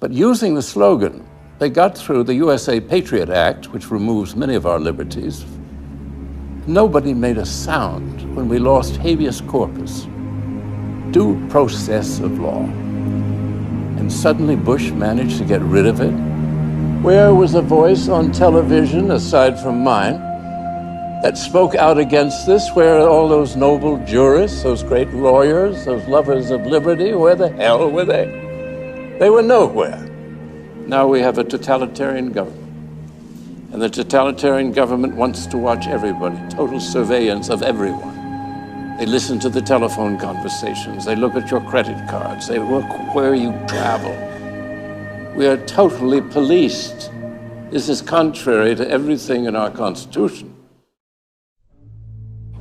But using the slogan, they got through the USA Patriot Act, which removes many of our liberties. Nobody made a sound when we lost habeas corpus, due process of law. And suddenly Bush managed to get rid of it. Where was a voice on television, aside from mine, that spoke out against this? Where are all those noble jurists, those great lawyers, those lovers of liberty? Where the hell were they? They were nowhere. Now we have a totalitarian government. And the totalitarian government wants to watch everybody, total surveillance of everyone. They listen to the telephone conversations. They look at your credit cards. They look where you travel. We are totally policed. This is contrary to everything in our Constitution.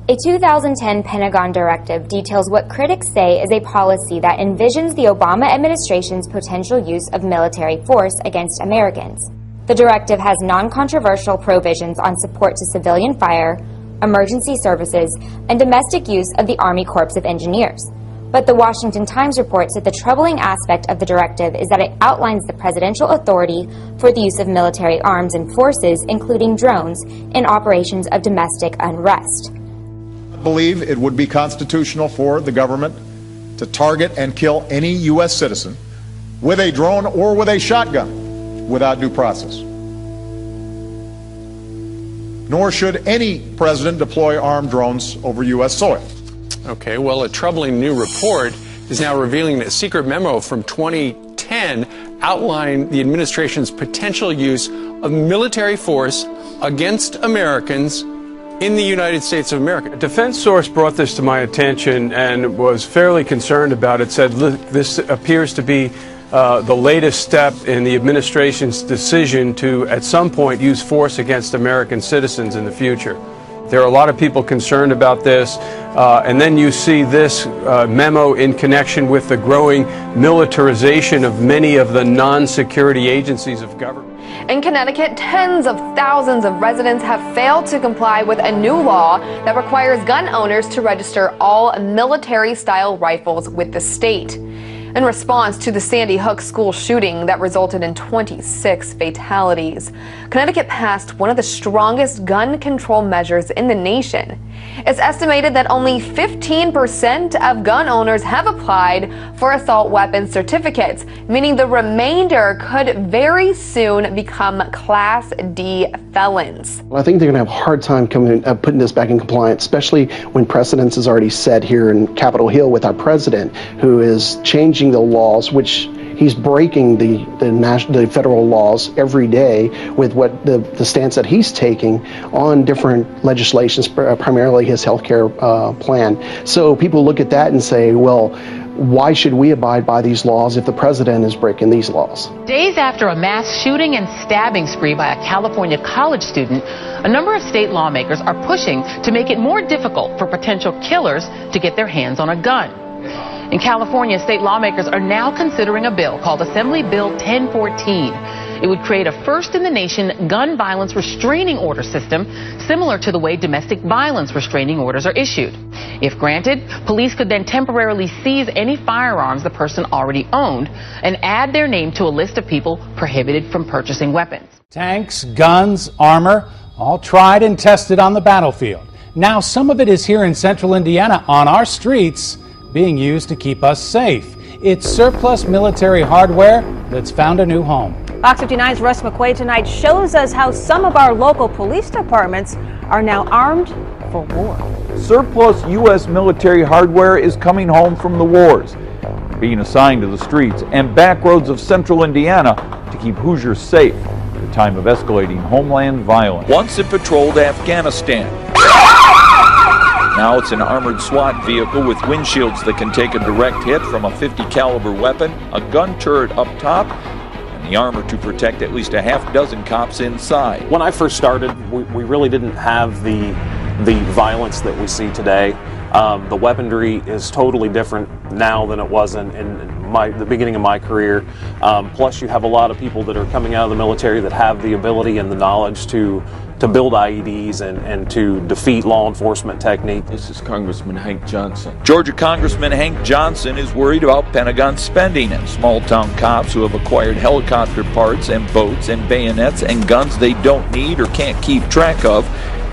A 2010 Pentagon directive details what critics say is a policy that envisions the Obama administration's potential use of military force against Americans. The directive has non-controversial provisions on support to civilian fire, emergency services, and domestic use of the Army Corps of Engineers. But the Washington Times reports that the troubling aspect of the directive is that it outlines the presidential authority for the use of military arms and forces, including drones, in operations of domestic unrest. I believe it would be constitutional for the government to target and kill any U.S. citizen with a drone or with a shotgun without due process. Nor should any president deploy armed drones over U.S. soil. Okay, well, a troubling new report is now revealing that a secret memo from 2010 outlined the administration's potential use of military force against Americans in the United States of America. A defense source brought this to my attention and was fairly concerned about it, said, look, this appears to be the latest step in the administration's decision to, at some point, use force against American citizens in the future. There are a lot of people concerned about this, and then you see this memo in connection with the growing militarization of many of the non-security agencies of government. In Connecticut, tens of thousands of residents have failed to comply with a new law that requires gun owners to register all military-style rifles with the state. In response to the Sandy Hook school shooting that resulted in 26 fatalities, Connecticut passed one of the strongest gun control measures in the nation. It's estimated that only 15% of gun owners have applied for assault weapons certificates, meaning the remainder could very soon become Class D felons. I think they're going to have a hard time putting this back in compliance, especially when precedence is already set here in Capitol Hill with our president, who is changing the laws, which he's breaking the federal laws every day with what the stance that he's taking on different legislations, primarily his health care plan. So people look at that and say, well, why should we abide by these laws if the president is breaking these laws? Days after a mass shooting and stabbing spree by a California college student, a number of state lawmakers are pushing to make it more difficult for potential killers to get their hands on a gun. In California, state lawmakers are now considering a bill called Assembly Bill 1014. It would create a first-in-the-nation gun violence restraining order system, similar to the way domestic violence restraining orders are issued. If granted, police could then temporarily seize any firearms the person already owned and add their name to a list of people prohibited from purchasing weapons. Tanks, guns, armor, all tried and tested on the battlefield. Now some of it is here in central Indiana on our streets, being used to keep us safe. It's surplus military hardware that's found a new home. Fox 59's Russ McQuaid tonight shows us how some of our local police departments are now armed for war. Surplus U.S. military hardware is coming home from the wars, being assigned to the streets and back roads of central Indiana to keep Hoosiers safe at a time of escalating homeland violence. Once it patrolled Afghanistan. Now it's an armored SWAT vehicle with windshields that can take a direct hit from a 50 caliber weapon, a gun turret up top, and the armor to protect at least a half dozen cops inside. When I first started, we really didn't have the violence that we see today. The weaponry is totally different now than it was in the beginning of my career. Plus, you have a lot of people that are coming out of the military that have the ability and the knowledge to build IEDs and to defeat law enforcement techniques. This is Congressman Hank Johnson. Georgia Congressman Hank Johnson is worried about Pentagon spending and small-town cops who have acquired helicopter parts and boats and bayonets and guns they don't need or can't keep track of,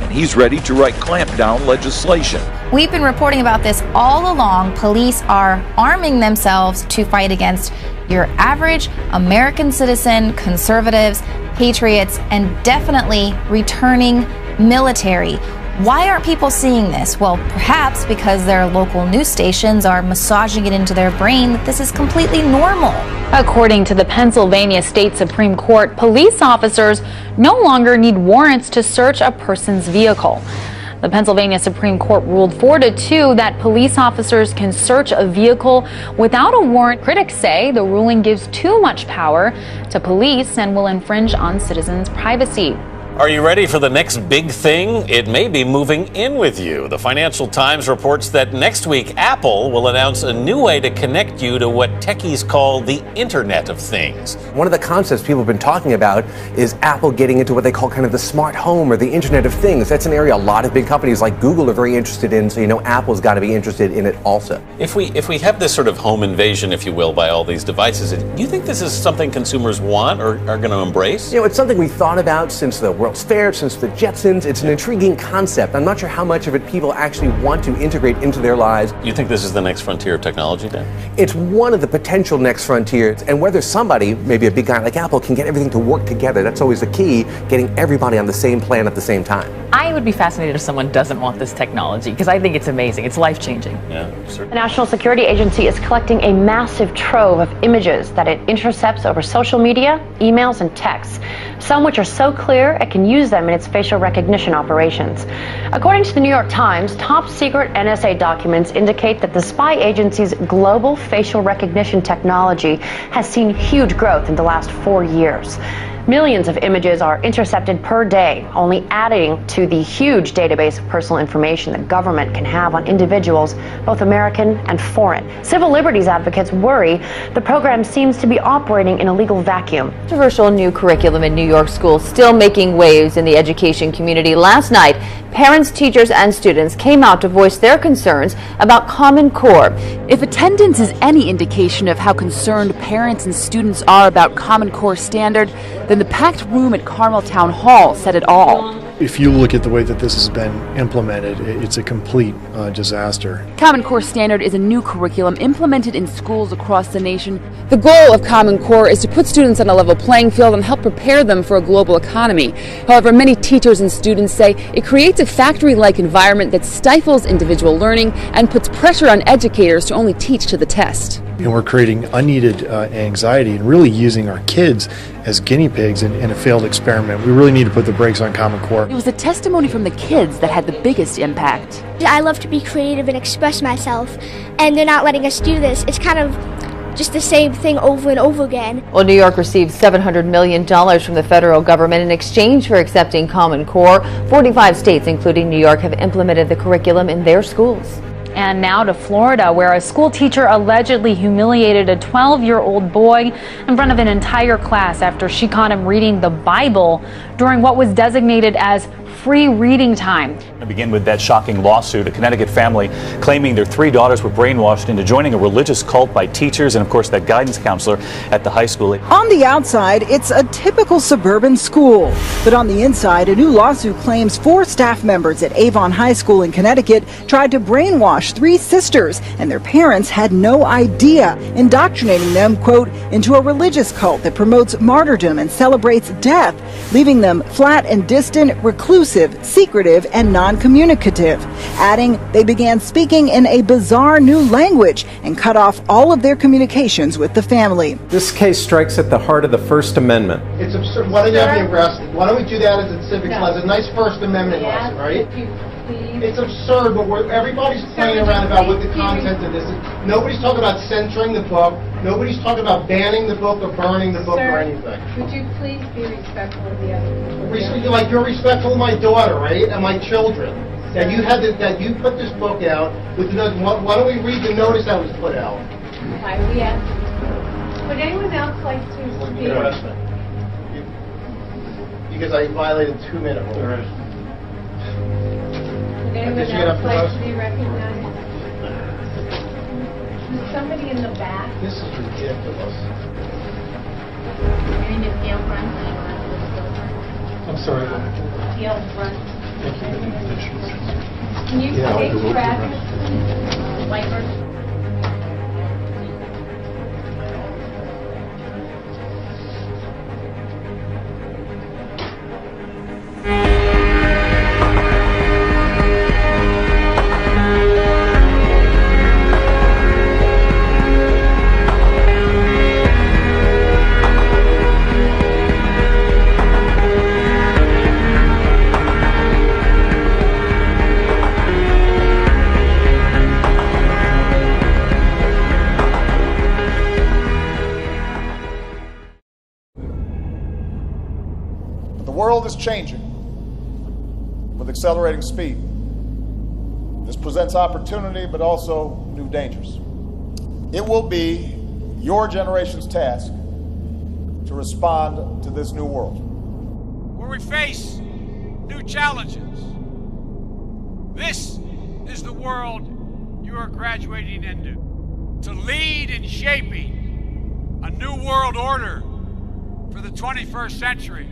and he's ready to write clampdown legislation. We've been reporting about this all along. Police are arming themselves to fight against your average American citizen, conservatives, patriots, and definitely returning military. Why aren't people seeing this? Well, perhaps because their local news stations are massaging it into their brain that this is completely normal. According to the Pennsylvania State Supreme Court, police officers no longer need warrants to search a person's vehicle. The Pennsylvania Supreme Court ruled 4-2 that police officers can search a vehicle without a warrant. Critics say the ruling gives too much power to police and will infringe on citizens' privacy. Are you ready for the next big thing? It may be moving in with you. The Financial Times reports that next week, Apple will announce a new way to connect you to what techies call the Internet of Things. One of the concepts people have been talking about is Apple getting into what they call kind of the smart home or the Internet of Things. That's an area a lot of big companies like Google are very interested in, so you know Apple's got to be interested in it also. If we have this sort of home invasion, if you will, by all these devices, do you think this is something consumers want or are going to embrace? You know, it's something we thought about since the World's Fair, since the Jetsons. It's an intriguing concept. I'm not sure how much of it people actually want to integrate into their lives. You think this is the next frontier of technology, Dan? It's one of the potential next frontiers, and whether somebody, maybe a big guy like Apple, can get everything to work together, that's always the key, getting everybody on the same plan at the same time. I would be fascinated if someone doesn't want this technology, because I think it's amazing. It's life-changing. Yeah, certainly. The National Security Agency is collecting a massive trove of images that it intercepts over social media, emails, and texts, some which are so clear it can use them in its facial recognition operations. According to the New York Times, top-secret NSA documents indicate that the spy agency's global facial recognition technology has seen huge growth in the last 4 years. Millions of images are intercepted per day, only adding to the huge database of personal information the government can have on individuals, both American and foreign. Civil liberties advocates worry the program seems to be operating in a legal vacuum. Controversial new curriculum in New York schools still making waves in the education community. Last night, parents, teachers, and students came out to voice their concerns about Common Core. If attendance is any indication of how concerned parents and students are about Common Core standard, then the packed room at Carmel Town Hall said it all. If you look at the way that this has been implemented, it's a complete disaster. Common Core Standard is a new curriculum implemented in schools across the nation. The goal of Common Core is to put students on a level playing field and help prepare them for a global economy. However, many teachers and students say it creates a factory-like environment that stifles individual learning and puts pressure on educators to only teach to the test. And we're creating unneeded anxiety and really using our kids as guinea pigs in a failed experiment. We really need to put the brakes on Common Core. It was the testimony from the kids that had the biggest impact. I love to be creative and express myself, and they're not letting us do this. It's kind of just the same thing over and over again. Well, New York received $700 million from the federal government in exchange for accepting Common Core. 45 states, including New York, have implemented the curriculum in their schools. And now to Florida, where a school teacher allegedly humiliated a 12-year-old boy in front of an entire class after she caught him reading the Bible during what was designated as free reading time. I begin with that shocking lawsuit. A Connecticut family claiming their 3 daughters were brainwashed into joining a religious cult by teachers and, of course, that guidance counselor at the high school. On the outside, it's a typical suburban school. But on the inside, a new lawsuit claims 4 staff members at Avon High School in Connecticut tried to brainwash 3 sisters, and their parents had no idea, indoctrinating them, quote, into a religious cult that promotes martyrdom and celebrates death, leaving them flat and distant, reclusive, secretive, and non-communicative. Adding, they began speaking in a bizarre new language and cut off all of their communications with the family. This case strikes at the heart of the First Amendment. It's absurd. Why don't you have me arrested? Why don't we do that as a civics lesson? A nice First Amendment lesson, right? It's absurd, but everybody's playing around about what the content of this is. Nobody's talking about censoring the book. Nobody's talking about banning the book or burning the book or anything. Would you please be respectful of the other people? Like you're respectful of my daughter, right, and my children. And you had that you put this book out with the, why don't we read the notice that was put out? Why we asked Would anyone else like to speak? Because I violated 2-minute rule. Would anyone else like to be recognized? There's somebody in the back. This is ridiculous. Your name is Gail Brunt. I'm sorry. Gail Brunt. Thank you. Can you Yeah, state I'll your go address? Whitehurst. The world is changing with accelerating speed. This presents opportunity, but also new dangers. It will be your generation's task to respond to this new world. Where we face new challenges. This is the world you are graduating into. To lead in shaping a new world order for the 21st century.